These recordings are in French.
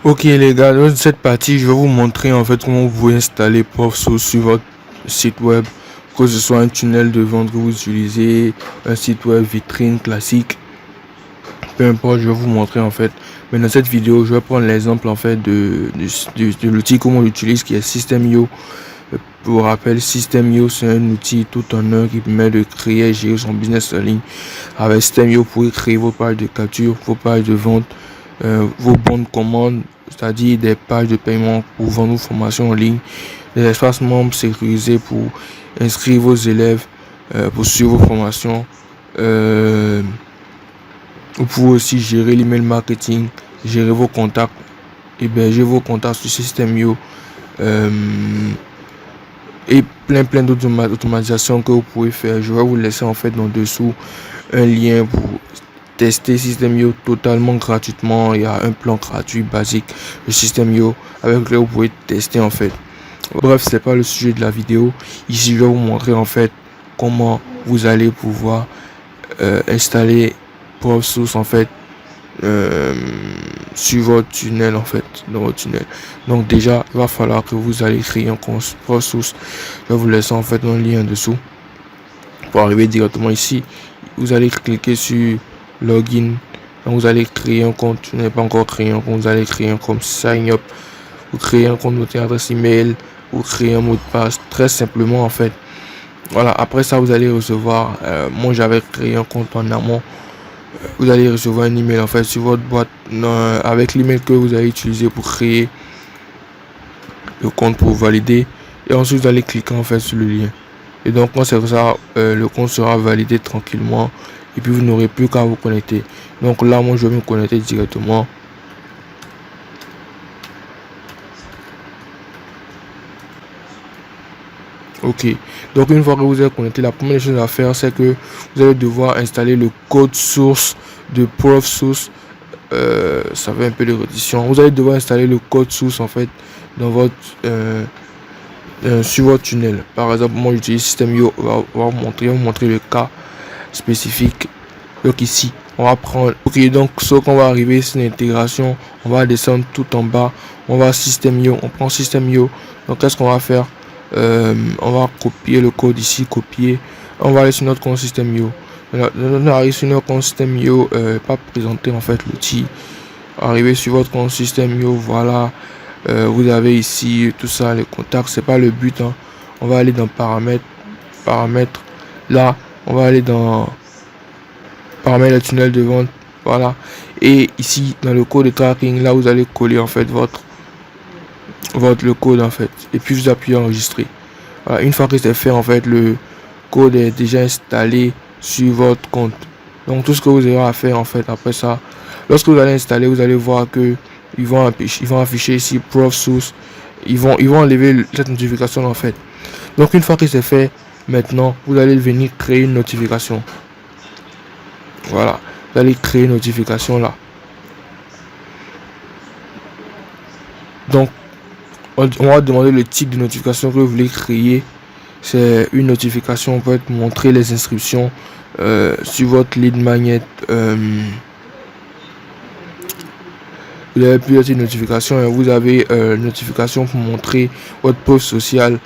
Ok les gars, dans cette partie, je vais vous montrer en fait comment vous pouvez installer ProfSource sur votre site web, que ce soit un tunnel de vente que vous utilisez, un site web vitrine classique, peu importe, je vais vous montrer en fait. Mais dans cette vidéo, je vais prendre l'exemple en fait de l'outil comment on l'utilise qui est System.io. Pour rappel, System.io c'est un outil tout en un qui permet de créer et gérer son business en ligne. Avec System.io, vous pouvez créer vos pages de capture, vos pages de vente, vos bons de commande, c'est-à-dire des pages de paiement pour vendre vos formations en ligne, des espaces membres sécurisés pour inscrire vos élèves, pour suivre vos formations. Vous pouvez aussi gérer l'email marketing, gérer vos contacts, héberger vos contacts sur System.io et plein d'autres automatisations que vous pouvez faire. Je vais vous laisser en fait en dessous un lien pour tester System.io totalement gratuitement. Il y a un plan gratuit basique de System.io avec lequel vous pouvez tester en fait. Bref, c'est pas le sujet de la vidéo. Ici, je vais vous montrer en fait comment vous allez pouvoir installer ProfSource en fait sur votre tunnel en fait, dans votre tunnel. Donc déjà, il va falloir que vous allez créer un compte ProfSource. Je vais vous laisser en fait un lien en dessous pour arriver directement ici. Vous allez cliquer sur login. Donc vous allez créer un compte. Vous n'avez pas encore créé un compte, vous allez créer un compte sign up. Vous créez un compte, votre adresse email, vous créez un mot de passe très simplement en fait. Voilà, après ça vous allez recevoir, moi j'avais créé un compte en amont. Vous allez recevoir un email en fait sur votre boîte avec l'email que vous allez utiliser pour créer le compte, pour valider, et ensuite vous allez cliquer en fait sur le lien. Et donc quand c'est ça, le compte sera validé tranquillement et puis vous n'aurez plus qu'à vous connecter. Donc là moi je vais me connecter directement. Ok, donc une fois que vous êtes connecté, la première chose à faire c'est que vous allez devoir installer le code source de ProfSource. Ça fait un peu de répétition. Vous allez devoir installer le code source en fait dans votre sur votre tunnel. Par exemple, moi j'utilise System.io. On va vous montrer le cas spécifique. Donc ici on va prendre, ok, donc ce qu'on va arriver, c'est l'intégration. On va descendre tout en bas, on va System.io, on prend System.io. Donc qu'est-ce qu'on va faire? On va copier le code ici, copier, on va aller sur notre compte System.io. On arrive sur notre compte System.io, pas présenter en fait l'outil. Arriver sur votre compte System.io, voilà, vous avez ici tout ça, les contacts, c'est pas le but hein. On va aller dans paramètres, là on va aller dans paramètres le tunnel de vente, voilà, et ici dans le code de tracking, là vous allez coller en fait le code en fait, et puis vous appuyez enregistrer. Voilà, une fois que c'est fait en fait, le code est déjà installé sur votre compte. Donc tout ce que vous avez à faire en fait après ça, lorsque vous allez installer, vous allez voir que ils vont afficher ici ProfSource. Ils vont enlever cette notification en fait. Donc une fois que c'est fait, maintenant vous allez venir créer une notification. Voilà, vous allez créer une notification là. Donc on va demander le type de notification que vous voulez créer. C'est une notification, on peut montrer les inscriptions sur votre lead magnet. Vous avez plusieurs notifications et vous avez notification pour montrer votre post social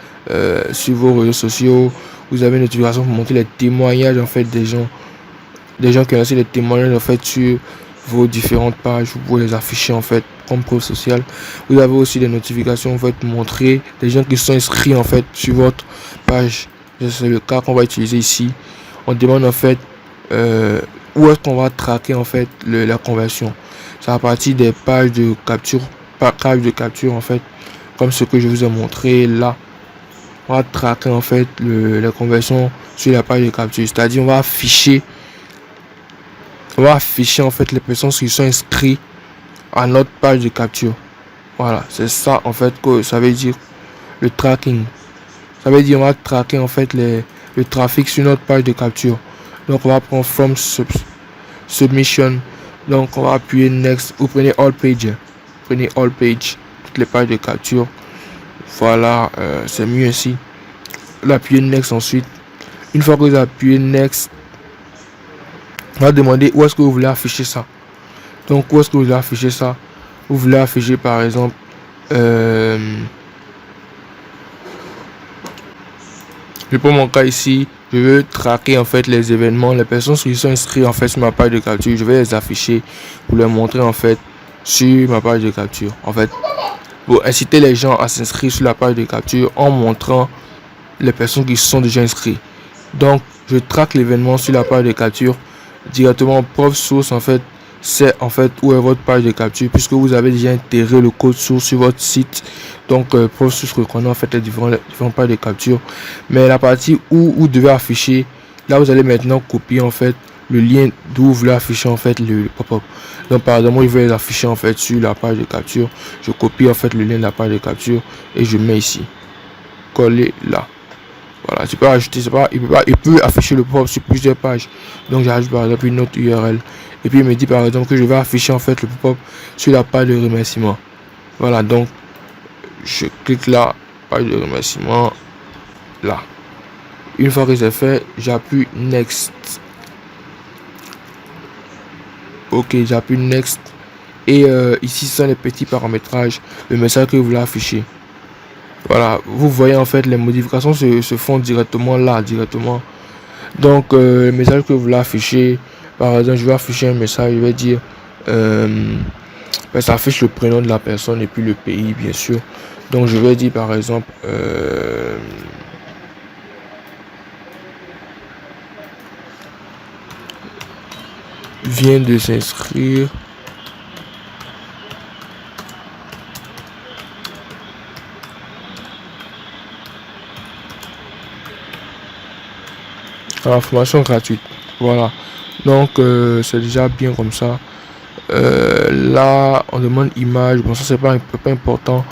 sur vos réseaux sociaux. Vous avez une notification pour montrer les témoignages en fait des gens qui ont laissé des témoignages en fait sur vos différentes pages. Vous pouvez les afficher en fait comme preuve sociale. Vous avez aussi des notifications en fait pour montrer des gens qui sont inscrits en fait sur votre page. C'est le cas qu'on va utiliser ici. On demande en fait où est-ce qu'on va traquer en fait la conversion. C'est à partir des pages de capture, en fait, comme ce que je vous ai montré là. On va traquer en fait la conversion sur la page de capture, c'est-à-dire on va afficher en fait les personnes qui sont inscrites à notre page de capture. Voilà, c'est ça en fait que ça veut dire le tracking. Ça veut dire on va traquer en fait le trafic sur notre page de capture. Donc on va prendre from submission. Donc on va appuyer next. Vous prenez all page. Prenez all page, toutes les pages de capture. Voilà, c'est mieux ici. Vous appuyez next ensuite. Une fois que vous appuyez next, on va demander où est-ce que vous voulez afficher ça. Donc où est-ce que vous voulez afficher ça? vous voulez afficher par exemple je prends mon cas ici, je veux traquer en fait les événements, les personnes qui sont inscrites en fait sur ma page de capture, je vais les afficher pour les montrer en fait sur ma page de capture. En fait, pour inciter les gens à s'inscrire sur la page de capture en montrant les personnes qui sont déjà inscrites. Donc, je traque l'événement sur la page de capture directement. Preuve source en fait, c'est en fait où est votre page de capture puisque vous avez déjà intégré le code source sur votre site. Donc, preuve source reconnaît en fait les différentes pages de capture. Mais la partie où vous devez afficher, là vous allez maintenant copier en fait le lien d'où vous voulez afficher en fait le pop-up. Donc par exemple, moi je vais les afficher en fait sur la page de capture. Je copie en fait le lien de la page de capture et je mets ici. Coller là. Voilà, tu peux ajouter, il peut afficher le pop-up sur plusieurs pages. Donc j'ajoute par exemple une autre URL. Et puis il me dit par exemple que je vais afficher en fait le pop-up sur la page de remerciement. Voilà, donc je clique là, page de remerciement, là. Une fois que c'est fait, j'appuie Next. Ok, j'appuie Next. Et ici, ce sont les petits paramétrages, le message que vous voulez afficher. Voilà, vous voyez en fait les modifications se font directement là, directement. Donc, le message que vous voulez afficher, par exemple, je vais afficher un message, je vais dire, ça affiche le prénom de la personne et puis le pays, bien sûr. Donc, je vais dire par exemple, vient de s'inscrire à la formation gratuite. Voilà, donc c'est déjà bien comme ça. Là on demande image, bon ça c'est pas important.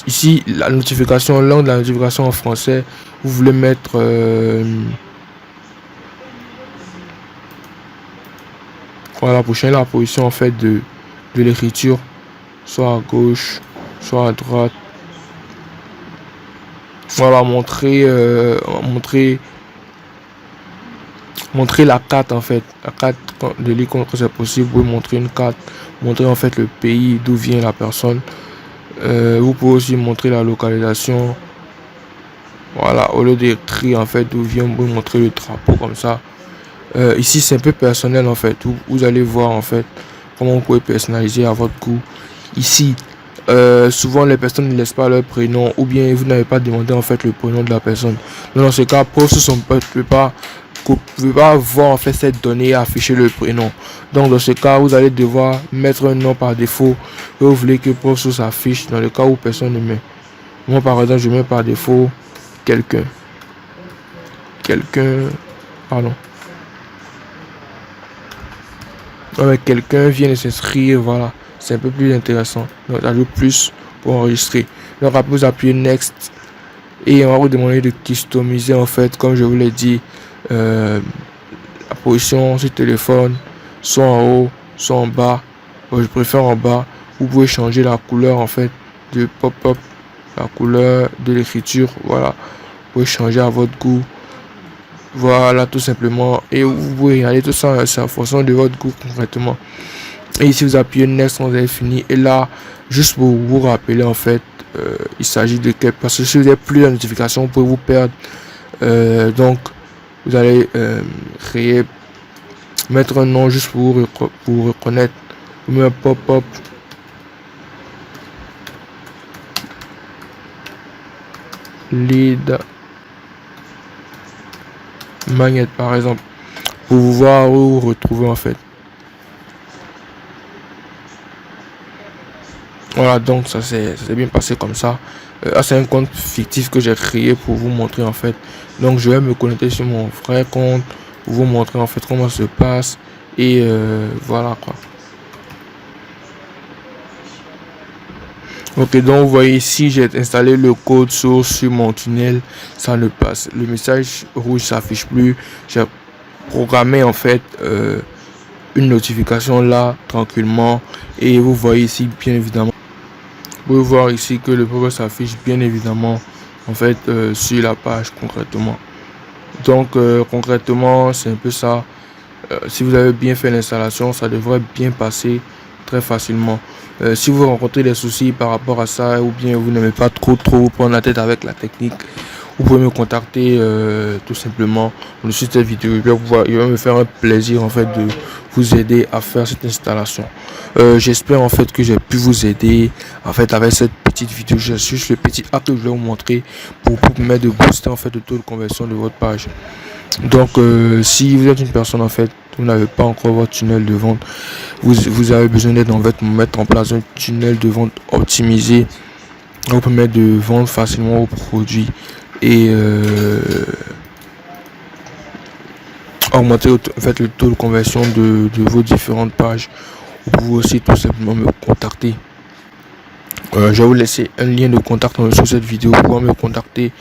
Ici la notification, langue de la notification en français, vous voulez mettre voilà, pour changer la position en fait de l'écriture, soit à gauche, soit à droite. Voilà, montrer la carte en fait, la carte de l'icône quand c'est possible. Vous pouvez montrer une carte, montrer en fait le pays d'où vient la personne. Vous pouvez aussi montrer la localisation. Voilà, au lieu d'écrire en fait d'où vient, vous pouvez montrer le drapeau comme ça. Ici c'est un peu personnel en fait, vous allez voir en fait comment vous pouvez personnaliser à votre goût. Ici souvent les personnes ne laissent pas leur prénom ou bien vous n'avez pas demandé en fait le prénom de la personne. Donc, dans ce cas, PostSource ne peut pas voir en fait cette donnée et afficher le prénom. Donc dans ce cas, vous allez devoir mettre un nom par défaut et vous voulez que PostSource affiche dans le cas où personne ne met. Moi par exemple, je mets par défaut quelqu'un, pardon. Avec quelqu'un vient de s'inscrire, voilà, c'est un peu plus intéressant. Donc j'ajoute plus pour enregistrer. Donc après vous appuyez Next et on va vous demander de customiser en fait, comme je vous l'ai dit, la position sur téléphone, soit en haut, soit en bas. Bon, je préfère en bas. Vous pouvez changer la couleur en fait de pop-up, la couleur de l'écriture, voilà. Vous pouvez changer à votre goût. Voilà, tout simplement. Et vous pouvez regarder tout ça, c'est en fonction de votre goût concrètement. Et ici, vous appuyez Next, vous avez fini. Et là, juste pour vous rappeler, en fait, il s'agit de quel. Parce que si vous n'avez plus de notification, vous pouvez vous perdre. Donc, vous allez créer, mettre un nom juste pour reconnaître. Vous mettez un pop-up. Lead Magnet par exemple, pour vous voir où vous retrouver en fait. Voilà, donc ça s'est bien passé comme ça. C'est un compte fictif que j'ai créé pour vous montrer en fait. Donc je vais me connecter sur mon vrai compte pour vous montrer en fait comment ça se passe. Et voilà quoi. Ok, donc vous voyez ici, j'ai installé le code source sur mon tunnel, ça ne passe. Le message rouge s'affiche plus. J'ai programmé en fait une notification là tranquillement et vous voyez ici bien évidemment. Vous pouvez voir ici que le pop-up s'affiche bien évidemment en fait sur la page concrètement. Donc concrètement c'est un peu ça. Si vous avez bien fait l'installation, ça devrait bien passer très facilement. Si vous rencontrez des soucis par rapport à ça, ou bien vous n'aimez pas trop prendre la tête avec la technique, vous pouvez me contacter tout simplement dessus cette vidéo. Il va me faire un plaisir en fait de vous aider à faire cette installation. J'espère en fait que j'ai pu vous aider en fait avec cette petite vidéo. J'ai juste le petit hack que je vais vous montrer pour permettre de booster en fait le taux de conversion de votre page. Donc si vous êtes une personne en fait, vous n'avez pas encore votre tunnel de vente, vous avez besoin d'aide en fait, mettre en place un tunnel de vente optimisé qui vous permet de vendre facilement vos produits et augmenter en fait, le taux de conversion de vos différentes pages. Vous pouvez aussi tout simplement me contacter. Je vais vous laisser un lien de contact en dessous de cette vidéo pour me contacter